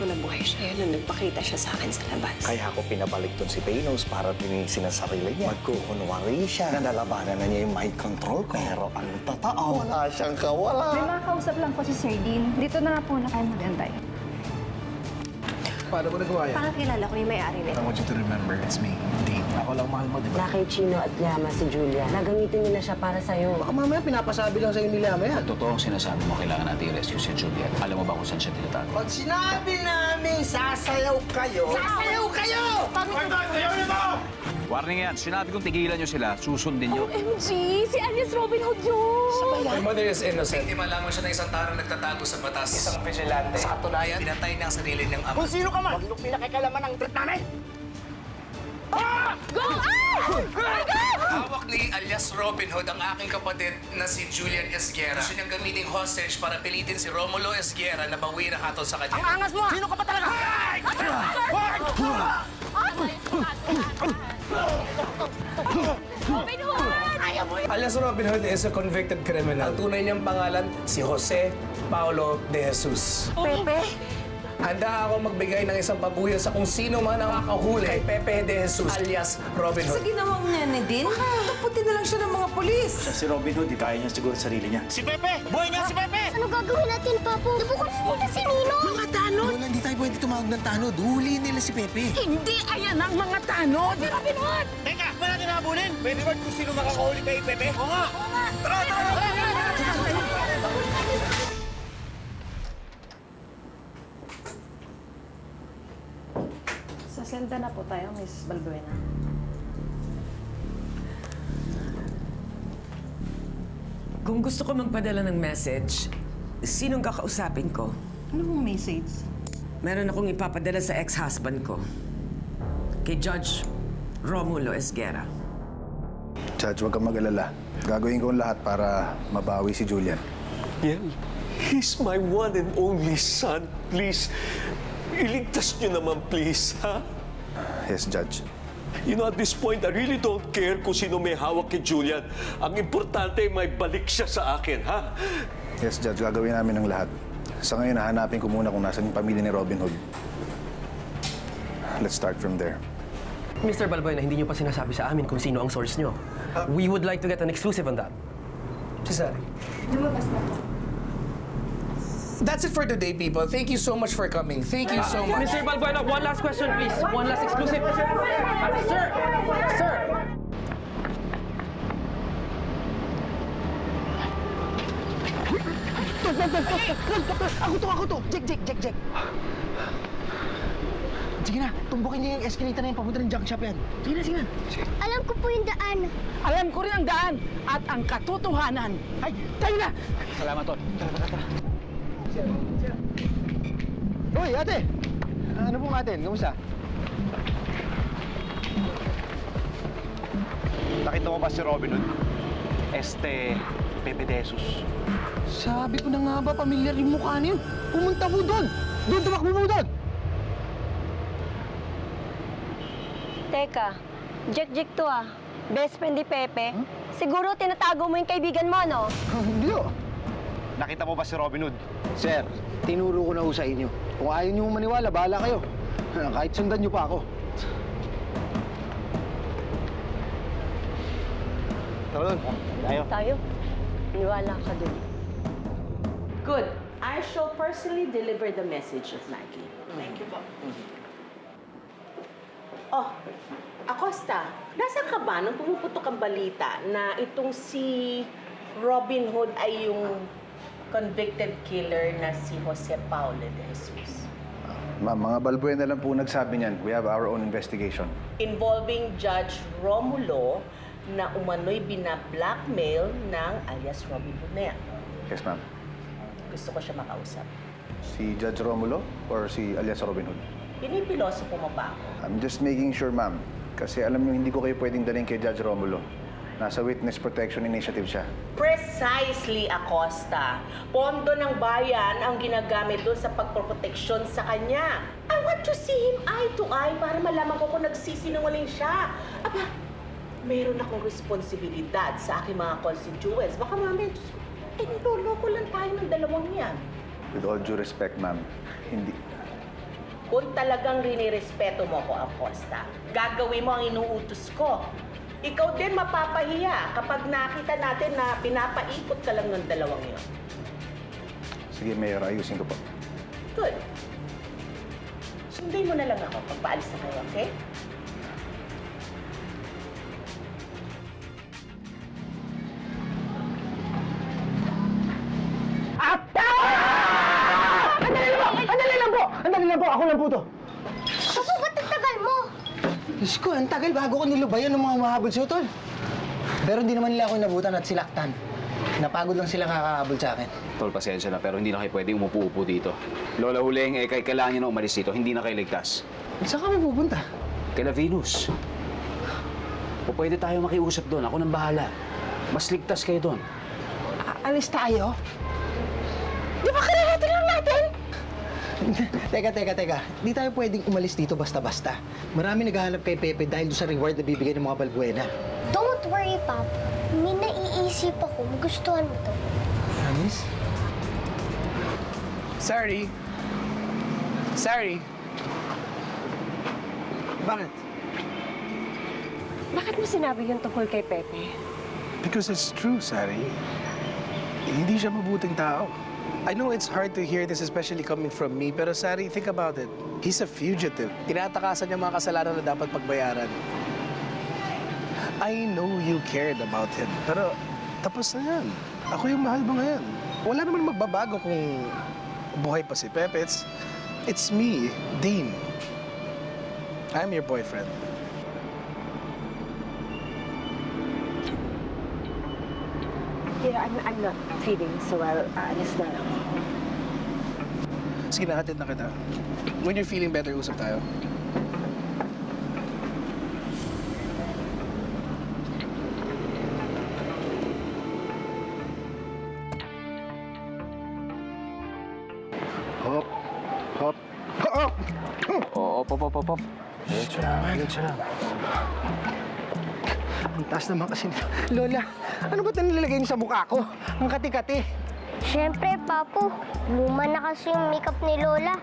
ko na buhay siya. Yun nung nagpakita siya sa akin sa labas. Kaya ako pinabalik doon si Thanos para linisin ang sarili niya. Magkukunwari siya na nalabanan na niya yung mind control ko. Pero ang totoo, wala siyang May kawalan. makakausap lang po si Sir Dean. Dito na nga po na kayo magantay. Paano mo nagawa yan? Parang kilala ko yung may-ari I nito. want you to remember, it's me, Dean. Ako lang mahal mo, di ba? Na kay Chino at Llama si Julia. Nagamitin nila siya para sa'yo. Baka mamaya pinapasabi lang sa'yo nila yan. Totoo ang sinasabi mo, kailangan natin i-rescue si Juliet. Alam mo ba kung saan siya tinatago? Pag sinabi namin sasayaw kayo, sasayaw kayo! Warning yan, sinabi kong tigilan nyo sila, susundin nyo. OMG! Si Alias Robin Hood yun! My mother is innocent. Biktima lamang siya ng isang tarong nagtatago sa batas. Isang vigilante. Sa katunayan, pinatay niya ang sarili ng ama. Kung sino ka man, huwag niyong pinakikalaman ang trip namin! Go! Hawak ni alias Robin Hood ang aking kapatid na si Julian Esguerra. Gusto niyang gamiting hostage para pilitin si Romulo Esguerra na bawi ang hatol sa kanya. Angas mo! Sino ka pa talaga? Robin Hood! Alias Robin Hood is a convicted criminal. Ang tunay niyang pangalan, si Jose Paulo de Jesus. Pepe? Handa ako magbigay ng isang pabuyo sa kung sino man ang nakakahuli kay Pepe de Jesus alias Robin Hood. Ginawa niya ni Din, taputin na lang siya ng mga polis. Si Robin Hood, di kaya niya siguro sa sarili niya. Si Pepe! Buhay niya si Pepe! Ano gagawin natin, Papo? Nabukod nila si Nino! Mga tanod! Wala, hindi tayo pwede tumawag ng tanod. Huliin nila si Pepe. Hindi, ayan ang mga tanod! Si Robin Hood! Teka, ba natin nabulin? Pwede ba kung sino makakahuli kay Pepe? Oo nga! Tara! Sa senda na po tayo, Miss Balbuena. Kung gusto ko magpadala ng message, sinong kakausapin ko? Ano pong message? Meron akong ipapadala sa ex-husband ko. Kay Judge Romulo Esguerra. Judge, huwag kang mag-alala. Gagawin ko ang lahat para mabawi si Julian. Yan. He's my one and only son. Please, iligtas niyo naman, please, ha? Yes, Judge. You know, at this point, I really don't care kung sino may hawak kay Julian. Ang importante, may balik siya sa akin, ha? Yes, Judge. Gagawin namin ang lahat. Sa ngayon, hahanapin ko muna kung nasan yung pamilya ni Robin Hood. Let's start from there. Mr. Balbuena, hindi niyo pa sinasabi sa amin kung sino ang source niyo. We would like to get an exclusive on that. Cesare. Lumabas na po. That's it for today, people. Thank you so much for coming. Thank you so much. Mr. Balbuena, one last question, please. One last exclusive. Sir! Sir! Ako to! Jack! Sige na, tumbukin niyo yung escalator na yung papunta ng junk shop yan. Sige na. Alam ko po yung daan. Alam ko rin ang daan at ang katotohanan. Ay, tayo na! Salamat, Tol. Hoy, ate! Ano pong atin? Kamusta? Nakita mo ba si Robin Hood? Pepe de Jesus. Sabi ko na nga ba, pamilyar yung mukha niyo. Pumunta mo doon! Doon, tumakbo mo doon! Teka, Jack to ah. Best friend ni Pepe. Siguro tinatago mo yung kaibigan mo, no? Hindi oh. Nakita mo ba si Robin Hood? Sir, tinuro ko na ho sa inyo. Kung ayaw niyo maniwala, bahala kayo. Kahit sundan niyo pa ako. Tara doon. Tayo? Niwala ka dun. Good. I shall personally deliver the message of Maggie. Thank you po. Oh, Acosta, nasaan ka ba nung pumuputok ang balita na itong si Robin Hood ay yung convicted killer na si Jose Paulo de Jesus? Ma'am, mga Balbuena lang po nagsabi niyan. We have our own investigation. Involving Judge Romulo na umano'y bina-blackmail ng alias Robin Hood na yan. Yes, ma'am. Gusto ko siya makausap. Si Judge Romulo or si alias Robin Hood? Pinipiloso po mo ba ako? I'm just making sure, ma'am. Kasi alam niyo, hindi ko kayo pwedeng dalhin kay Judge Romulo. Nasa Witness Protection Initiative siya. Precisely, Acosta. Pondo ng bayan ang ginagamit doon sa pagproteksyon sa kanya. I want to see him eye to eye para malaman ko kung nagsisinungaling siya. Aba, meron akong responsibilidad sa aking mga constituents. Baka mamaya, Diyos ko, niloloko lang tayo ng dalawang yan. With all due respect, ma'am, Kung talagang rinirespeto mo ko, Acosta, gagawin mo ang inuutos ko. Ikaw din mapapahiya kapag nakita natin na pinapaikot ka lang ng dalawang yun. Sige, Mayor, ayusin ko po. Good. Sundin mo na lang ako pag paalis na kayo, okay? Andali lang po! Ako lang po to! Papa, ba't ang tagal mo? Diyos ko, ang tagal bago ko nilubayan ng mga mahabol sa'yo, tol. Pero hindi naman nila ako nabutan at silaktan. Napagod lang sila kakahabol sa akin. Tol, pasensya na, pero hindi na kayo pwedeng umupo-upo dito. Lola Huling, kailangan niyo na umalis dito. Hindi na kayo ligtas. Saan kami pupunta? Kila Venus. O pwede tayo makiusap doon. Ako nang bahala. Mas ligtas kayo doon. Alis tayo? Di ba kararating lang natin? Teka. Di tayo pwedeng umalis dito basta-basta. Marami naghahanap kay Pepe dahil doon sa reward na bibigay ng mga Balbuena. Don't worry, Pop. May naiisip ako. Magustuhan mo to. Promise? Sorry. Bakit? Bakit mo sinabi yung tungkol kay Pepe? Because it's true, Sari. Hindi siya mabuting tao. I know it's hard to hear this, especially coming from me, pero Sari, think about it. He's a fugitive. Tinatakasan niya mga kasalanan na dapat pagbayaran. I know you cared about him, pero tapos na yan. Ako yung mahal mo ngayon. Wala naman magbabago kung buhay pa si Pepe. It's me, Dean. I'm your boyfriend. Yeah, I'm not feeling so well. Alis na lang. Sige na, hatid na kita. When you're feeling better, usap tayo. Hop. Hop. Op. Diretso lang. Ang taas naman kasi. Lola, ano ba ito nilalagay niyo sa mukha ko? Ang kati-kati. Siyempre, Papu. Luma na kasi yung makeup ni Lola.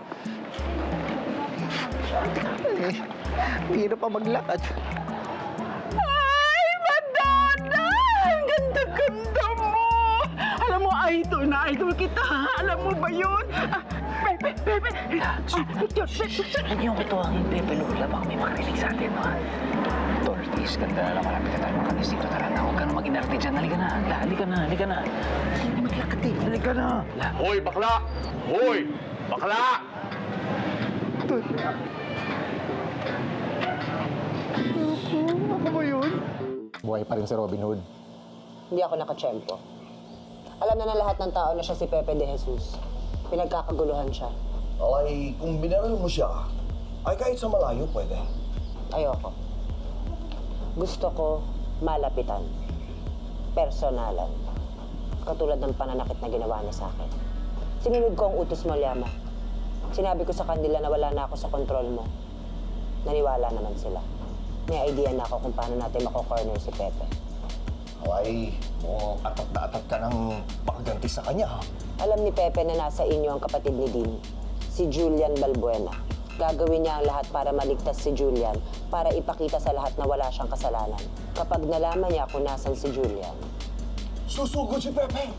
Piro pa maglakad. Ay, Madonna! Ang ganda-ganda mo! Alam mo, idol na idol kita. Alam mo ba yun? Pepe! Huwag niyo ko tuwangin, Pepe Lola. Baka may makarinig sa atin, ha? Tol, please, ganda na lang. Malapit na tayo makalis dito. Tara na, huwag ka na mag-inarte dyan. Halika na. Hindi maglakad eh. Halika na. Hoy, bakla! Hoy! Bakla! Ako ba yun? Buhay pa rin si Robin Hood. Hindi ako nakatsyempo. Alam na ng lahat ng tao na siya si Pepe de Jesus. Pinagkakaguluhan siya. Ay, kung binaril mo siya, ay kahit sa malayo pwede. Ayoko. Gusto ko malapitan. Personalan. Katulad ng pananakit na ginawa niya sa akin. Sinunod ko ang utos mo, Liama. Sinabi ko sa kanila na wala na ako sa kontrol mo. Naniwala naman sila. May idea na ako kung paano natin mako-corner si Pepe. Ay, mukhang atat na atat ka ng pagganti sa kanya, ha? Alam ni Pepe na nasa inyo ang kapatid ni Dean, si Julian Balbuena. Gagawin niya ang lahat para maligtas si Julian, para ipakita sa lahat na wala siyang kasalanan. Kapag nalaman niya kung nasan si Julian, Susugod si Pepe!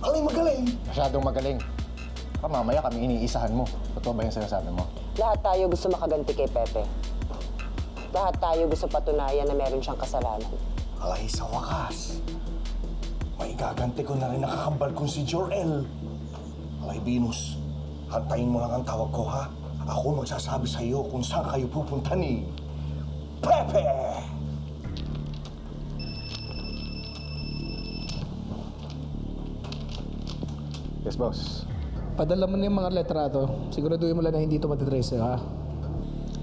Magaling! Masyadong magaling. Mamaya kami iniisahan mo. Totoo ba yung sinasabi mo? lahat tayo gusto makaganti kay Pepe. Lahat tayo gusto patunayan na meron siyang kasalanan. Alay, sa wakas. May gaganti ko na rin nakakambal kong si Jor-El. Alay, Venus, hantayin mo lang ang tawag ko, ha? Ako magsasabi sa iyo kung saan kayo pupunta ni Pepe! Yes, boss. Padala mo na yung mga letrato. Siguraduhin mo lang na hindi ito matitrace, ha?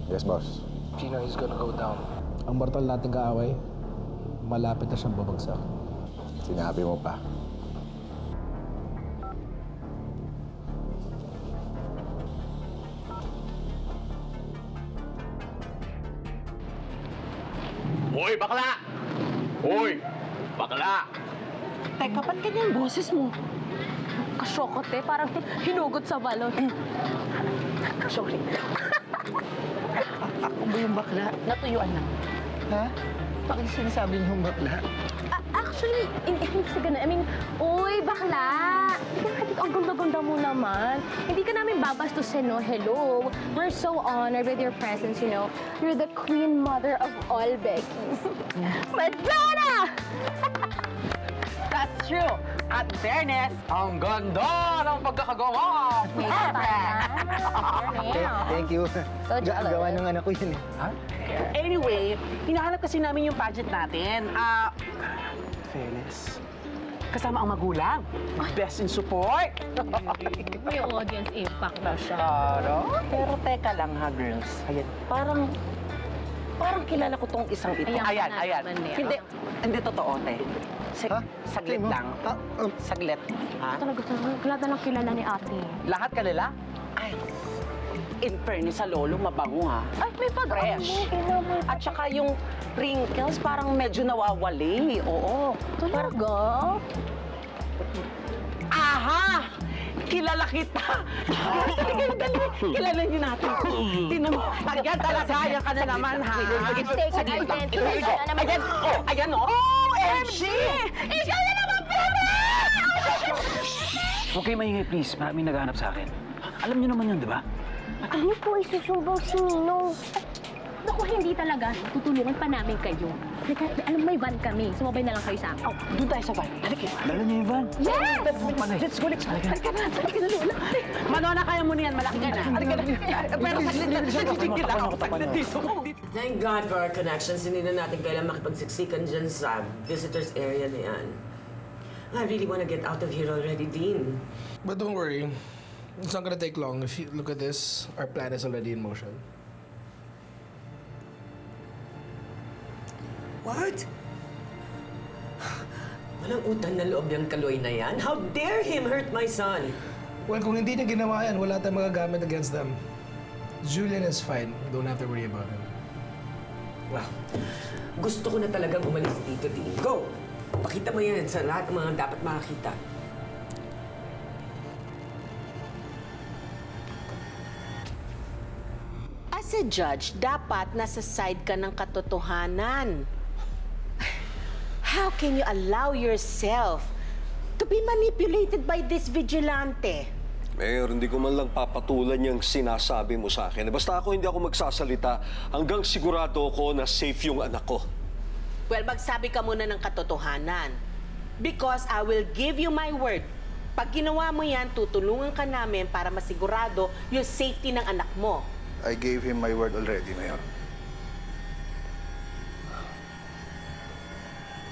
Yes, boss. Gino is gonna go down. Ang mortal nating kaaway, malapit na siyang babagsak. Sinabi mo pa. Hoy, bakla! Hoy! Bakla! Teka, ba't ganyan boses mo? kasyokote, parang hinugot sa balon. Sorry. Ako ba yung bakla? Natuyuan lang. Ha? Bakit sinasabi niyong bakla? Actually, hindi kasi ganun. I mean, uy, bakla! Ang ganda-ganda mo naman. Hindi ka namin babastusin, no? Hello. We're so honored with your presence, you know. You're the queen mother of all Beckys. Madonna! That's true. At fairness, ang ganda ng pagkakagawa. Perfect! Thank you. So jealous. Gawa ng anak ko yun eh. Ha? Anyway, hinahanap kasi namin yung budget natin. Fairness. Kasama ang magulang. Best in support. May audience impact na siya. Pero teka lang ha, girls. Ayan, parang kilala ko tong isang ito. Ayan, Ayan. naman niya. Hindi totoo, te. Saglit Tingin mo? lang. Saglit. Ha? Talaga, wala na lang kilala ni ate. Lahat kanila? Ay, in fairness sa lolo, mabango ha. Ay, may Fresh. At saka yung wrinkles parang medyo nawawali. Oo. Talaga? Aha! Kilala kita! Dali. Kilala niyo natin. Tinan mo. Ayan talaga. Ayan ka na naman, ha? Saglit lang. Ayan, oh. OMG! Ikaw na naman, Pepe! Huwag kayo maingay, please. Maraming naghahanap sa akin. Alam niyo naman yun, di ba? Ano po isusumbong si Ninong? Naku, hindi talaga. Tutulungan pa namin kayo. Alam, may van kami. Sumabay na lang kayo sa amin. Doon tayo sa van. Halika. Dala niyo yung van. Yes! Let's go, let's go. Halika na, Lola. Manona, kaya mo niyan. Malaki ka na. Halika na. Pero saglit lang. Saglit lang. Saglit dito. Thank God for our connections. Hindi na natin kailangan makipagsiksikan dyan sa visitors area na yan. I really want to get out of here already, Dean. But don't worry. It's not gonna take long. If you look at this, our plan is already in motion. What? Walang utang na loob yung kaloy na yan? How dare him hurt my son? Well, kung hindi niya ginawa yan, wala tayong magagamit against them. Julian is fine. You don't have to worry about him. Well, gusto ko na talagang umalis dito, Dean. Go! Pakita mo yan sa lahat ng mga dapat makakita. As a judge, dapat nasa side ka ng katotohanan. How can you allow yourself to be manipulated by this vigilante? Mayor, hindi ko man lang papatulan yung sinasabi mo sa akin. Basta ako hindi ako magsasalita hanggang sigurado ko na safe yung anak ko. Well, magsabi ka muna ng katotohanan. Because I will give you my word. Pag ginawa mo yan, tutulungan ka namin para masigurado yung safety ng anak mo. I gave him my word already, Mayor.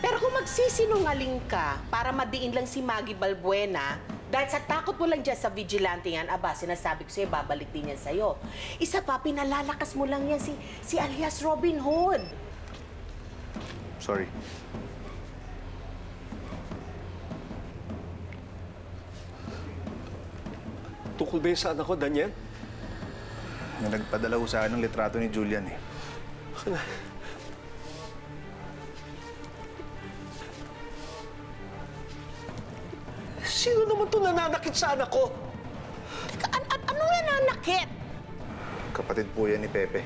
Pero kung magsisinungaling ka para madiin lang si Maggie Balbuena, dahil sa takot mo lang dyan sa vigilante yan, aba, sinasabi ko sa'yo, babalik din yan sa'yo. Isa pa, pinalalakas mo lang yan si alias Robin Hood. Sorry. Tukol ba yun sa anak ko, Daniel? Na nagpadala ko sa akin ng litrato ni Julian eh. Sino naman ito nananakit sa anak ko? Ano nananakit? Kapatid po yan ni Pepe.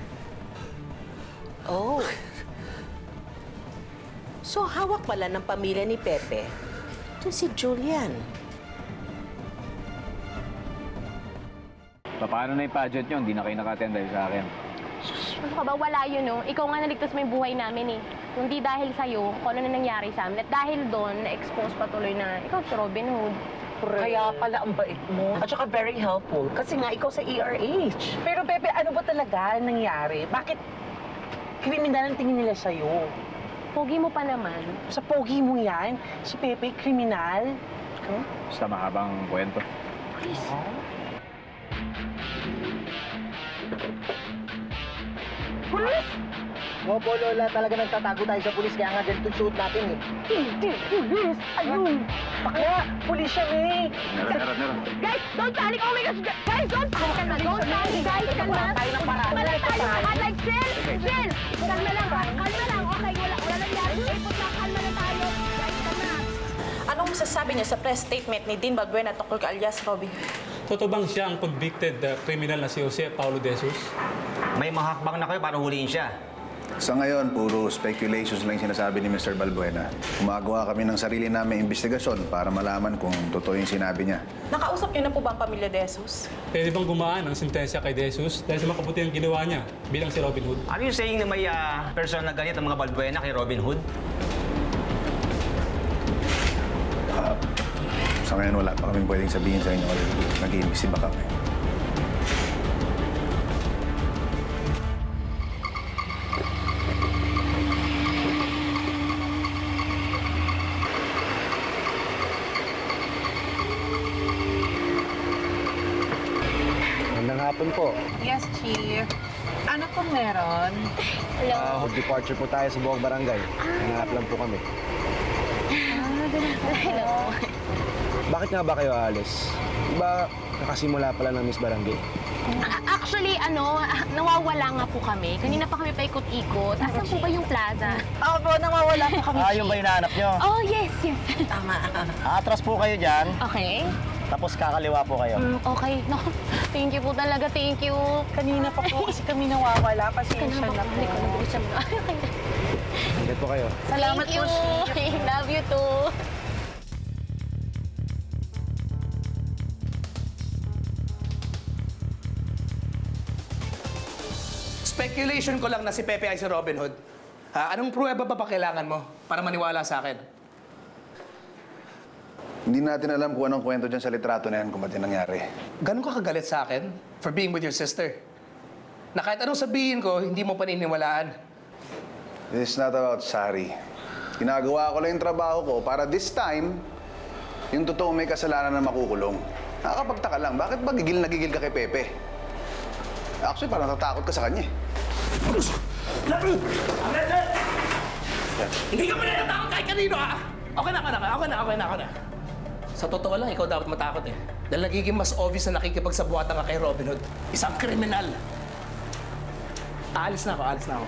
Oh. So, hawak pala ng pamilya ni Pepe. Ito si Julian. Paano na yung pageant nyo? Hindi na kayo naka-attend dahil sa akin. Ano ka ba? Wala yun, no? Ikaw nga naligtas mo yung buhay namin, eh. Kung di dahil sa'yo, kung ano na nangyari sa amin. At dahil doon, na-expose patuloy na ikaw si Robin Hood. Kaya pala ang bait mo. At saka very helpful. Kasi nga, ikaw sa ERH. Pero Pepe, ano ba talaga nangyari? Bakit kriminal ang tingin nila sa'yo? Pogi mo pa naman. Sa pogi mo yan? Si Pepe, kriminal? Basta mahabang kwento. Please. Pulis! Opo, Lola. Talaga nagtatago tayo sa pulis. Kaya nga ganito suot natin eh. Hindi, pulis! Ayun! Bakla! Pulis siya, May! Meron. Guys, don't panic! Oh my gosh! Guys, don't panic! Don't panic! Guys, kalma! Kalma lang tayo! Like, chill! Chill! Kalma lang! Kalma lang! Okay, wala nangyari. Ipot lang. Kalma lang tayo. Guys, kalma. Anong masasabi niyo sa press statement ni Dean Balbuena tungkol kay alias Robin? Totoo bang siya ang convicted criminal na si Jose Paulo De Jesus? May mahakbang na kayo para huliin siya. Sa ngayon, puro speculations lang yung sinasabi ni Mr. Balbuena. Gumagawa kami ng sarili namin investigasyon para malaman kung totoo yung sinabi niya. Nakausap niyo na po ba ang pamilya De Jesus? Pwede bang gumaan ang sentensya kay De Jesus dahil sa makabuti ang ginawa niya bilang si Robin Hood? Are you saying na may person na ganit ang mga Balbuena kay Robin Hood? Sa ngayon, wala pa kami pwedeng sabihin sa inyo. Nag-iimbisiba kami. Magandang hapon po. Yes, Chief. Ano pong meron? Home departure po tayo sa buong barangay. Hanap lang po kami. Hello. Bakit nga ba kayo aalis? Diba nakasimula pala ng Miss Barangay? Actually, nawawala nga po kami. Kanina pa kami paikot-ikot. Asan po ba yung plaza? Opo, nawawala po kami. Yung ba hinahanap nyo? Oh, yes. Tama. Atras po kayo dyan, Okay. tapos kakaliwa po kayo. Okay. No, thank you po talaga. Thank you. Kanina pa po kasi kami nawawala. Pasensya na po. Hindi ko nag-uusap na. Ingat po kayo. Salamat Thank you. po, Chief. Love you too. Speculation ko lang na si Pepe ay si Robin Hood. Anong pruweba ba kailangan mo para maniwala sa akin? Hindi natin alam kung anong kwento dyan sa litrato na yan kung ba't yan nangyari. Ganun ka kagalit sa akin for being with your sister? Na kahit anong sabihin ko, hindi mo paniniwalaan. This is not about sorry. Ginagawa ko lang yung trabaho ko para this time, yung totoo may kasalanan na makukulong. Nakakapagtaka lang, bakit ba gigil na gigil ka kay Pepe? Actually, parang natatakot ka sa kanya eh. Hindi ka mananatakot kahit kanino, ha? Okay na. Sa totoo lang, ikaw dapat matakot eh. Dahil nagiging mas obvious na nakikipagsabuatan ka kay Robin Hood. Isang kriminal. Aalis na ako.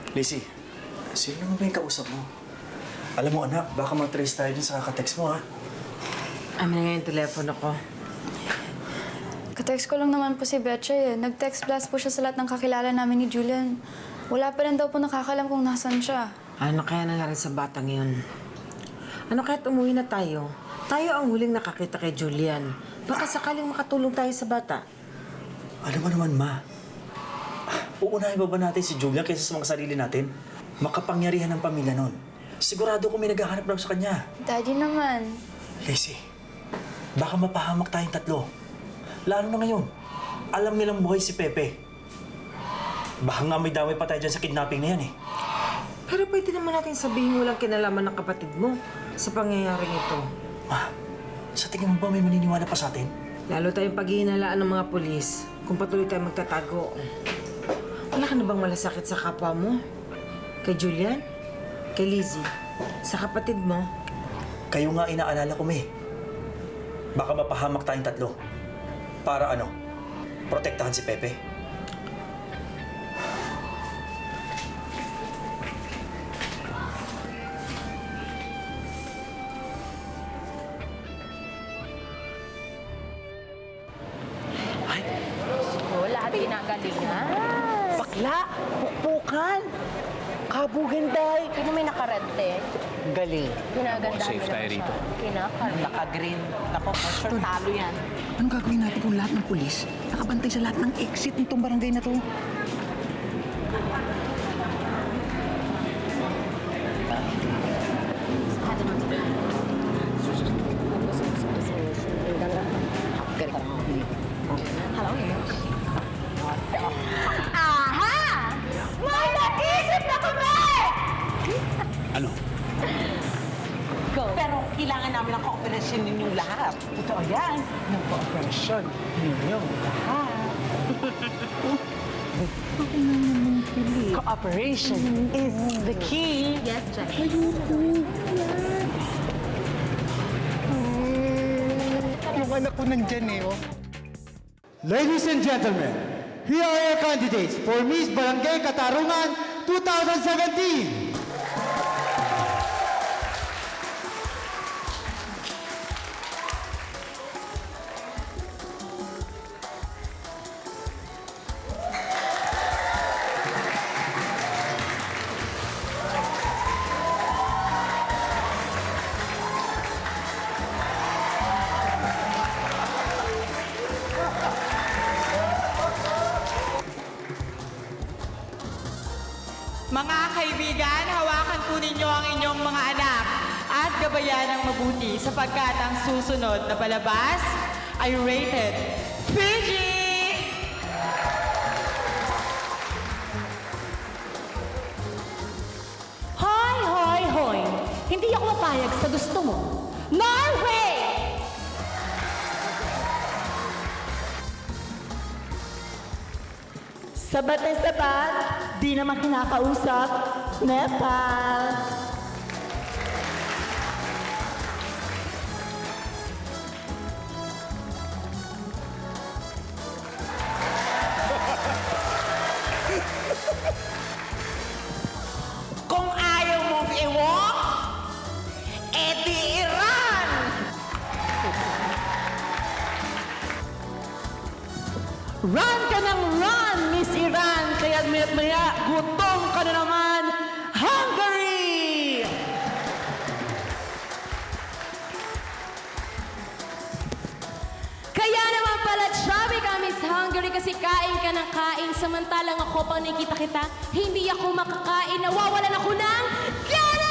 Lacey, sino naman ba yung kausap mo? Alam mo anak, baka ma-trace tayo dun sa kaka-text mo ha. Ano nga yung telepono ko? Ka-text ko lang naman po si Betchay eh. Nag-text blast po siya sa lahat ng kakilala namin ni Julian. Wala pa rin daw po nakakalam kung nasan siya. Ano kaya nangyari sa batang yun? Ano kahit umuwi na tayo? Tayo ang huling nakakita kay Julian. Baka sakaling makatulong tayo sa bata. Alam mo naman ma, uunahin ba natin si Julian kaysa sa mga sarili natin? Makapangyarihan ng pamilya nun. Sigurado ko may naghahanap daw sa kanya. Daddy naman. Lacey, baka mapahamak tayong tatlo. Lalo na ngayon, alam nilang buhay si Pepe. Baka nga may damay pa tayo dyan sa kidnapping na yan eh. Pero pwede naman natin sabihin walang kinalaman ng kapatid mo sa pangyayaring ito. Ma, sa tingin mo ba may maniniwala pa sa atin? Lalo tayong paghihinalaan ng mga pulis kung patuloy tayong magtatago. Wala ka na bang malasakit sa kapwa mo? Kay Julian? Kay Lizzie? Sa kapatid mo? Kayo nga inaalala ko, May. Baka mapahamak tayong tatlo. Para ano? Protektahan si Pepe. Lahat ginagalingan. Bakla! Pukpukan! Kabuganday! Sino may nakarente? Galing. Ginagandahan Safe nila tayo siya. rito. Kinakarente. Naka-green. Ako, for sure, talo yan. Anong gagawin natin kung lahat ng pulis nakabantay sa lahat ng exit nitong barangay na to? Aha! May naisip na kami! Ano? Go. Pero kailangan namin ang kooperasyon ninyong lahat. Totoo yan. Ng kooperasyon ninyong lahat. Cooperation is the key. Yes, Jack. yung anak ko nandyan eh, oh. Ladies and gentlemen, here are your candidates for Miss Barangay Katarungan 2017. Mga kaibigan, hawakan po ninyo ang inyong mga anak at gabayan ng mabuti sapagkat ang susunod na palabas ay rated PG! Hoy, hoy, hoy! Hindi ako mapayag sa gusto mo. Norway! Sabat na sabat, di naman kinakausap, Nepal. Kung ayaw mong iwok, edi Iran! Run ka ng run, Miss Iran! Kaya maya gutom ka na naman, Hungary! Kaya naman pala chubby ka, Miss Hungary, kasi kain ka ng kain. Samantalang ako, pag nakikita kita, hindi ako makakain. Nawawalan ako ng gana!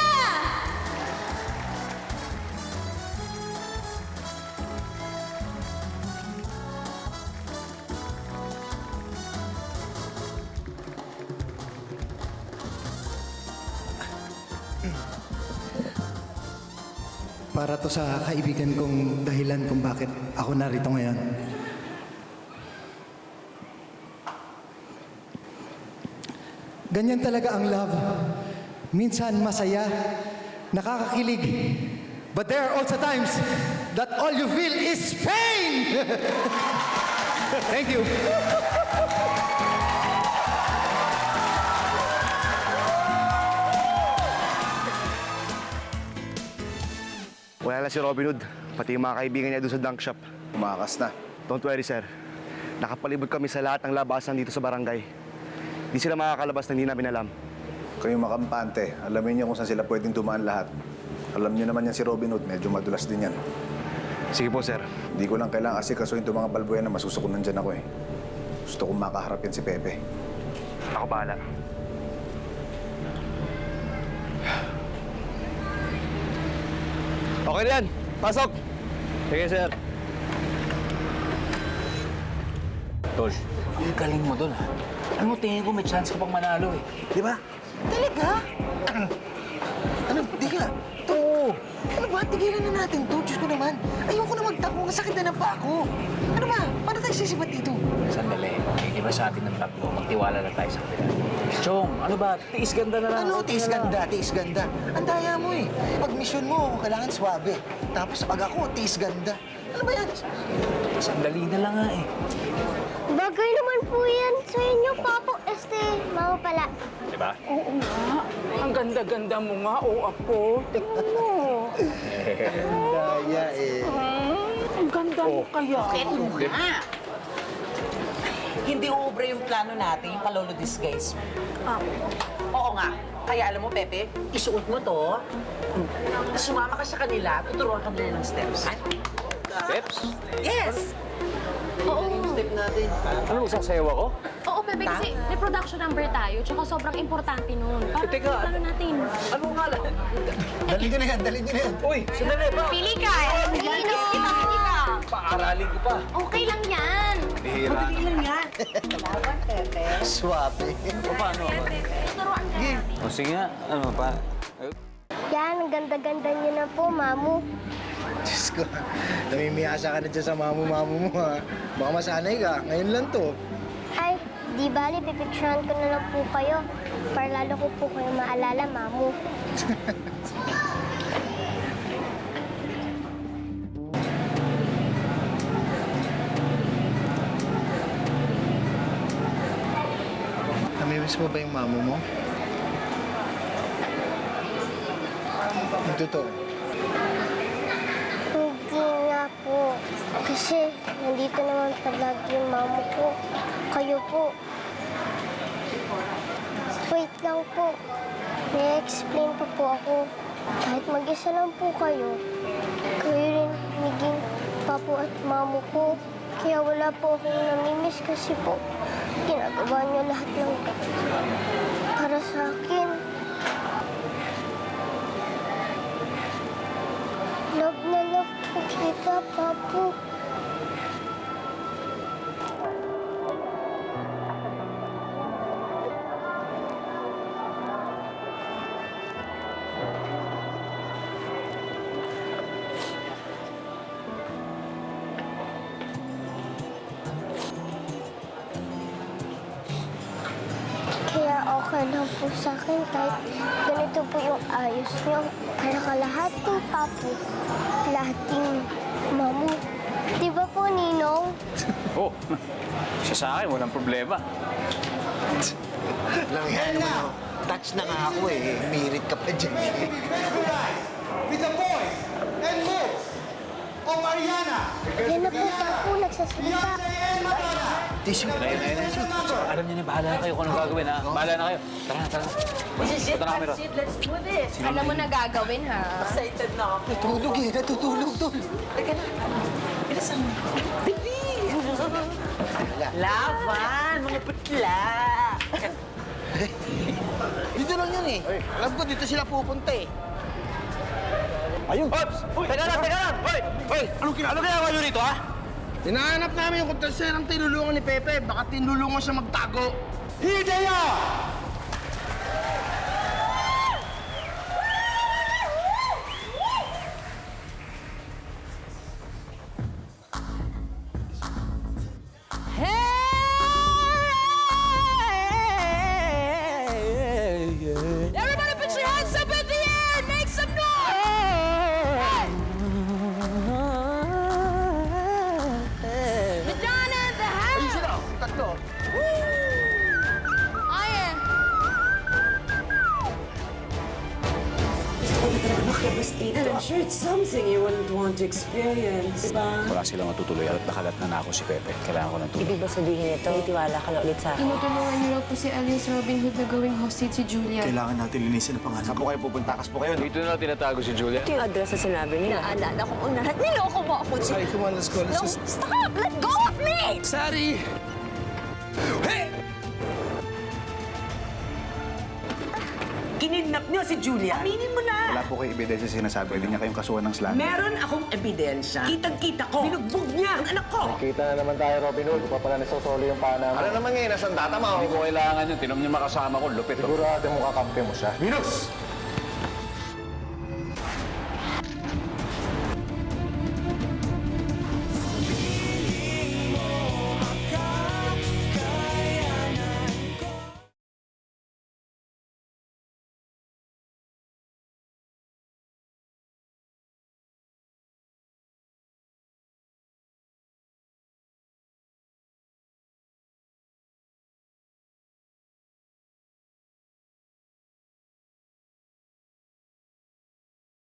Para to sa kaibigan kong dahilan kung bakit ako narito ngayon. Ganyan talaga ang love. Minsan masaya, nakakakilig. But there are also times that all you feel is pain! Thank you. Wala na si Robin Hood, pati yung mga kaibigan niya doon sa dunk shop. Umakas na. Don't worry, sir. Nakapalibot kami sa lahat ng labasan dito sa barangay. Di sila makakalabas na hindi namin alam. Kayong makampante, alamin niyo kung saan sila pwedeng dumaan lahat. Alam niyo naman yan si Robin Hood, medyo madulas din yan. Sige po, sir. Hindi ko lang kailangan asikasuhin itong mga balbuena na masusukunan dyan ako eh. Gusto kong makaharap yan si Pepe. Ako bahala. Okay na yan. Pasok! Sige, sir. Tol, ang galing mo doon, ha? Ano mo, tingin ko may chance ka pang manalo, eh. Di ba? Talaga? Ano, di ka? Oo. Ano ba? Tigilan na natin to. Diyos ko naman. Ayoko na magtako. Masakit na ng pa ako. Ano ba? Paano tayo sisibat dito? Sandali. Okay, di ba sa atin ng tatlo, magtiwala na tayo sa kanila. Chong, ano ba? Tiis ganda na lang. Ano? Tiis ganda, tiis ganda. Ang daya mo eh. Pag mission mo, kailangan swabe. Tapos pag ako, tiis ganda. Ano ba yan? Sandali na lang nga eh. Bagay naman po yan sa inyo, Papa. Mama pala. Di ba? Oo nga. Ang ganda-ganda mo nga, o ako. Tingnan mo. Ang daya eh. Ang ganda mo kaya. Bakit mo nga? Hindi uubra yung plano natin, yung kalolo disguise. Oo nga. Kaya alam mo, Pepe, isuot mo to. Sumama ka sa kanila, tuturuan ka nila ng steps. Steps? Yes! Oo. Step natin. Ano, sasayaw ako? Oo, Pepe, kasi may production number tayo, tsaka sobrang importante nun. Para teka, plano natin. Ano nga lang? Dali nyo na yan, dali nyo na yan. Uy, sandali ba? Pili ka! Inis kita, pili ka! Paaralin ko pa. Okay lang yan. Bihira. Madali lang yan. Laban, Pepe. Swabe. O paano? Turuan ka natin. O sige nga, ano pa? Yan, ang ganda-ganda niyo na po, Mamu. Diyos ko, namimiyasa ka na dyan sa mamu-mamu mo ha. Baka masanay ka, ngayon lang to. Ay, di bali, pipicturean ko na lang po kayo. Para lalo ko po kayo maalala, Mamu. Miss mo ba yung mamo mo? Yung totoo. Hindi nga po. Kasi nandito naman palagi yung mamo ko. Kayo po. Wait lang po. May explain pa po ako. Kahit mag-isa lang po kayo, kayo rin naging papo at mamo ko. Kaya wala po akong namimiss kasi po ginagawa niyo lahat ng para sa akin. Love na love po kita, Papo. Kaya okay lang po sa akin kahit ganito po yung ayos niyo. Para kalahating Papo, lahating Mamo. Di ba po, Ninong? Oh, siya sa akin, walang problema. Lang yan naman. Touch na nga ako eh. Mirit ka pa dyan. With the boys and moves of Ariana. Yan na po, Papo, nagsasalita. Alam niyo na, bahala na kayo kung anong gagawin, ha? Bahala na kayo. Tara na, tara na. This is it, Punta na kami, Ro. Pansit. Let's do this. Alam mo na gagawin, ha? Excited na ako. Natutulog eh. Natutulog tol. Teka na. Bilisan mo. Bilis! Laban! Mga putla! Dito lang yan eh. Alam ko, dito sila pupunta eh. Ayun! Ops! Teka lang, teka lang! Hoy! Hoy! Anong ginagawa nyo rito, ha? Hinahanap namin yung kontraserang tinulungan ni Pepe. Baka tinulungan siya magtago. Here they are! Everybody put your hands up in the air! Make some noise! Madonna in the house! Ayun sila. Tatlo. Ayan! And I'm sure it's something you wouldn't want to experience, diba? Wala silang matutuloy at nakalat na ako si Pepe. Kailangan ko ng tulong. Ibig ba sabihin ito, itiwala ka na ulit sa akin? Tinutulungan niyo raw po si Alias Robin Hood na gawing hostage si Julia. Kailangan natin linisin ang pangalan. Saan po kayo pupunta? Kas po kayo. Dito na lang tinatago si Julia. Ito yung address na sinabi niya. Naalala ko kung lahat. Niloko mo ako. Sorry, come on, let's go. Let's just... Stop! Let go of me! Sorry! Hey! Kinidnap niyo si Julia. Aminin mo na. Wala po kayo ebidensya sinasabi. Pwede niya kayong kasuhan ng slander. Meron akong ebidensya. Kitang-kita ko. Binugbog niya ang anak ko. Kita na naman tayo, Robin Hood. Kung pa pala nasosolo yung pana mo. Ano naman ngayon? Nasaan tata mo? Hindi ko kailangan yun. Tinom niyo makasama ko. Lupit. Sigurado mo kakampi mo siya. Venus!